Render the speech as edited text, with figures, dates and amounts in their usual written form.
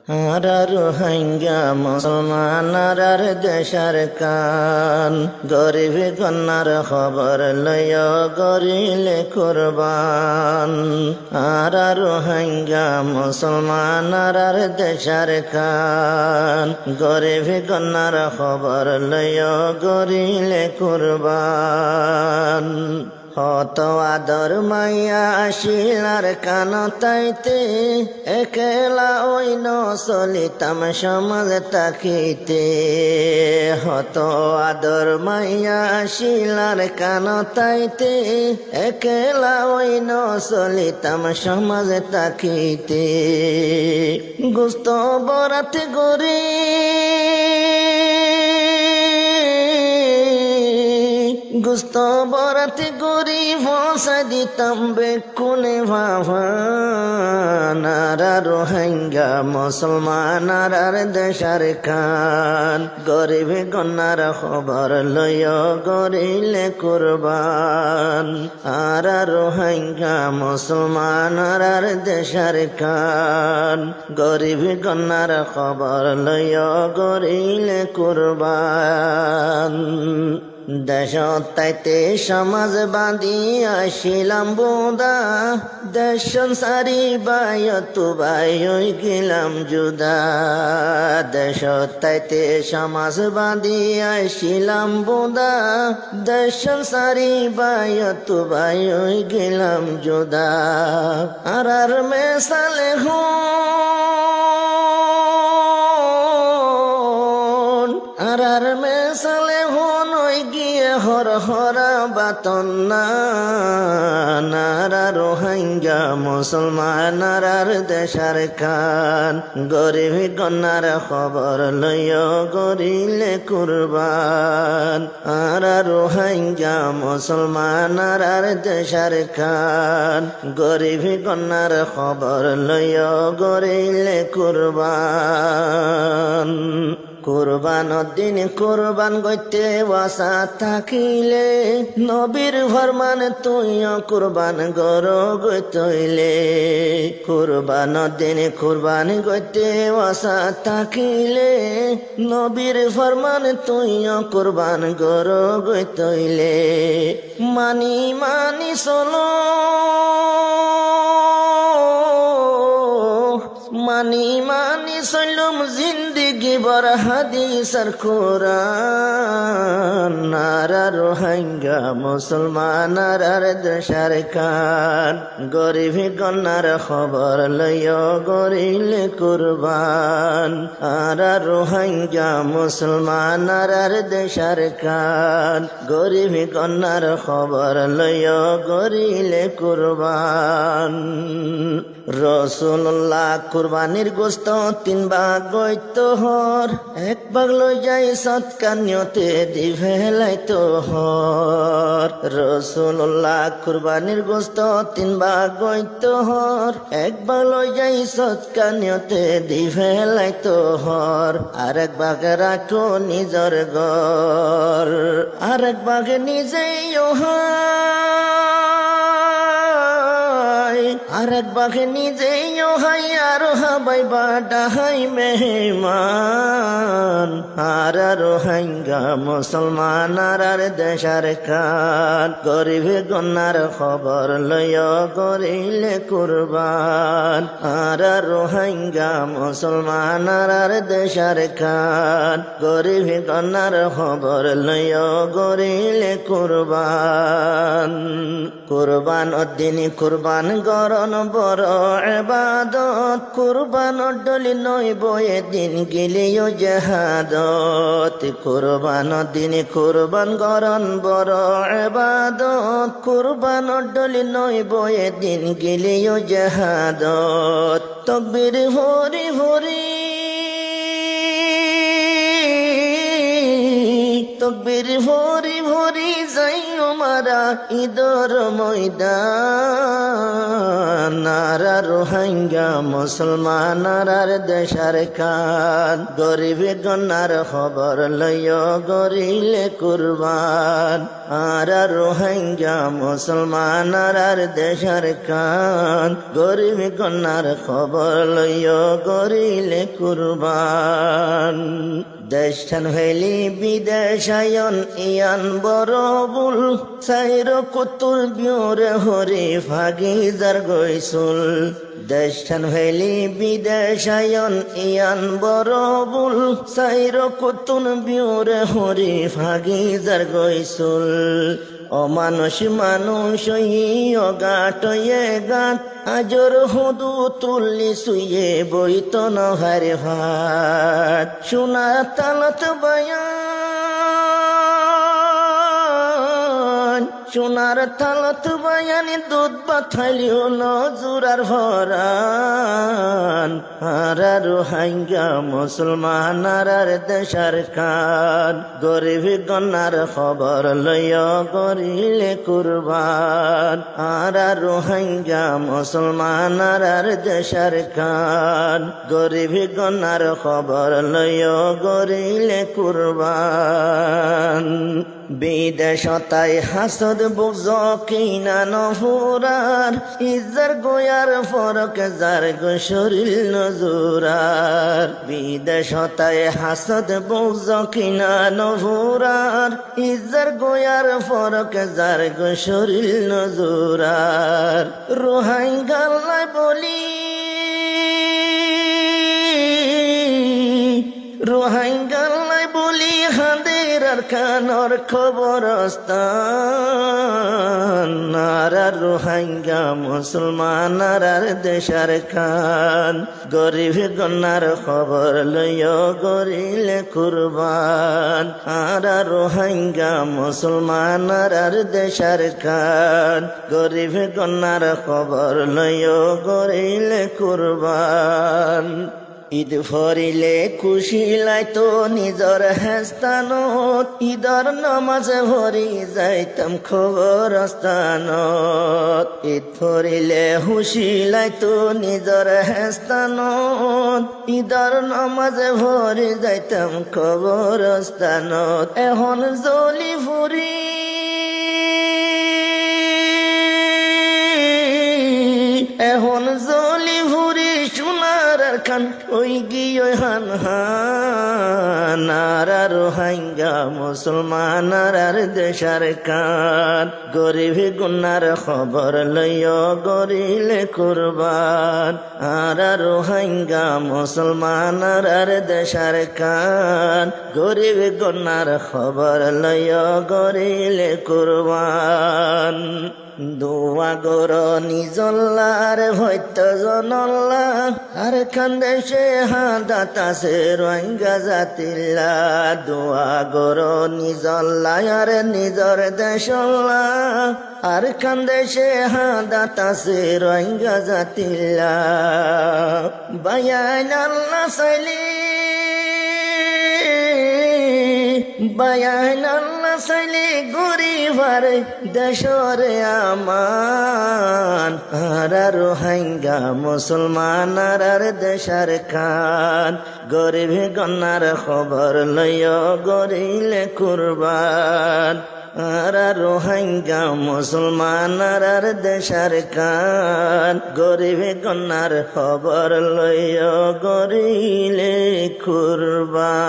আর রোহিঙ্গা মুসলমান আর দেশার কান গরিব কন্যার খবর লয় গরিলে কুরবান আর রোহিঙ্গা মুসলমান আর দেশার কান গরিব কন্যার খবর লয় গরিলে কুরবান হত আদর মাইয়া আসিলার কান তাইতে একলা ওইন চলিতাম সমাজ তাকিতে হত আদর মাইয়া আসিলার কান তাইতে একলা ওইন চলিতাম সমাজ তাকিতে গুস্ত বরাত গরি গুস্ত বরাত গরি ভসা দিতাম বেকুনে ভাবান আর রোহিঙ্গা মুসলমান আর দেশার কান গরিব কন্যার খবর লয় গরিলে কুরবান আর রোহিঙ্গা মুসলমান আর দেশার কান গরিব কন্যার খবর লয় গরিলে কুরবান দেশ তাইতে সমাজ বাঁধি আসিলাম বোদা দেশ সারি বায়ত বাই গেলাম জুদা দেশ তাইতে সমাজ বাঁধি আসিলাম বোদা দেশ সারি বায়ত বাই গেলাম জুদা আর মেসালে হন আর মেসালে হন গিয়ে হর হরা বাতন আর রোহিঙ্গা মুসলমান আর দেশার কান গরিব কন্যার খবর লয় গরিলে কুরবান আর রোহিঙ্গা মুসলমান আর দেশার কান গরিব কন্যার খবর লয় গরিলে কুরবান কুরবান দিন কুরবান গইতে ওয়াসা থাকিলে নবীর ফরমান তুই কুরবান গর গইতইলে কুরবান দিন কুরবান গইতে ওয়াসা থাকিলে নবীর ফরমান তুই কুরবান গর গইতইলে মানি মানি চলো মানি মানি চলুম জিন্দিগি বর হাদিসর কোরআন আর রোহিঙ্গা মুসলমান আর দেশার কান গরিব কন্যার খবর লয় গরিলে কুরবান আর রোহিঙ্গা মুসলমান আর দেশার কান গরিব কন্যার খবর লয় গরিলে কুরবান রসুল্লাহ কুরবানির গোস্ত 3 ভাগ গইত হর 1 ভাগ লই যাই সৎকার নিয়তে দিভেলাইত হর রসুল্লাহ কুরবানির গোস্ত 3 ভাগ গইত হর 1 ভাগ লই যাই সৎকার নিয়তে দিভেলাইত হর আর 1 ভাগ রাখো নিজর ঘর আর 1 ভাগ নিজেই আর 1 ভাগ নিজেই হাই আর হাবাই বাডাহাই মেহমান আর রোহিঙ্গা মুসলমান আর দেশার কান গরিব কন্যার খবর লয় গরিলে কুরবান আর রোহিঙ্গা মুসলমান আর দেশার কান গরিব কন্যার খবর লয় গরিলে কুরবান কুরবান দিন কুরবান গরন বড় ইবাদত কুরবান ডলি নয় বয়ে দিন গেলেও জাহাদত কুরবান দিন কুরবান গরন বড় ইবাদত কুরবান ডলি নয় বয়ে দিন গেলেও জাহাদত তকবীর হরি হরি তকবীর ভরি ভরি যাই মারা ঈদর ময়দান নারা রোহিঙ্গা মুসলমান আর দেশার কান গরিবে গন্নার খবর লইয় গরিলে কুরবান আর রোহিঙ্গা মুসলমান আর দেশার কান গরিবে গন্নার খবর লইয় গরিলে কুরবান দেশান হইলি বিদেশায়ন ইয়ান বরবুল সাইর কুতুল বিউরে হরি ভাগিজার গইসুল দেশান হইলি বিদেশায়ন ইয়ান বরবুল সাইর কুতুল বিউরে হরি ভাগিজার গইসুল অমানুষ মানুষ গাট গাট আজর হুদু তুললি শুয়ে বইত নহার ভাত সোনা তালত বায়ান সোনার তালত বায়ানি দুধ পাথাইলিও নজুরার ভরান আর রোহিঙ্গা মুসলমান আর দেশার কান গরিব গন্নার খবর লইয় গরিলে কুরবান আর রোহিঙ্গা মুসলমান আর দেশার কান গরিব গন্নার খবর লইয় গরিলে কুরবান বিদেশতায় হাসদ বুঝ কিনা নফুরার ইজার গোয়ার ফরক যার গো শরীর নজুরার বিদেশতায় হাসদ বুঝ কিনা নফুরার ইজার গোয়ার ফরক যার গো শরীর নজুরার রোহিঙ্গাল্লাই বলি রোহিঙ্গাল্লাই বলি হাঁদের আর খানর খবরস্তান আর রোহিঙ্গা মুসলমান আর দেশার খান গরিব গন্নার খবর লইয় গরিলে কুরবান আর রোহিঙ্গা মুসলমান আর দেশার খান গরিব গন্নার খবর লইয় গরিলে কুরবান ঈদ ফরিলে খুশি লাইতো নিজর হেস্তানত ঈদর নমাজে ভরি যাইতাম খবরস্থানত ঈদ ফরিলে খুশি লাইতো নিজর হেস্তানত ঈদর নমাজে ভরি যাইতাম খবরস্থানত এখন জলি ফুরি এখন জলি ভুরি সোনার খান ওই গিয়ে হান হান আর রোহিঙ্গা মুসলমান আর দেশার কান গরিব গুনার খবর লইয় গরিলে কুরবান আর রোহিঙ্গা মুসলমান আর দেশার কান গরিব গুনার খবর লইয় গরিলে কুরবান দোয়া গর নিজল্লার ভৈত্য জনল্লা আর খানদেশে হাদাতাছে রোহিঙ্গা জাতিল্লা দোয়া গর নিজল্লা আর নিজর দেশল্লা আর খানদেশে হাদাতাছে রোহিঙ্গা জাতিল্লা বায়ান আল্লাহ সাইলি বায়ান আল্লাহ সাইলি গরিবার দেশরে আমান আর রোহিঙ্গা মুসলমান আর দেশার খান গরিব গন্নার খবর লইয় গরিলে কুরবান আর রোহিঙ্গা মুসলমান আর দেশার কান গরিব গন্নার খবর লইয় গরিলে কুরবান।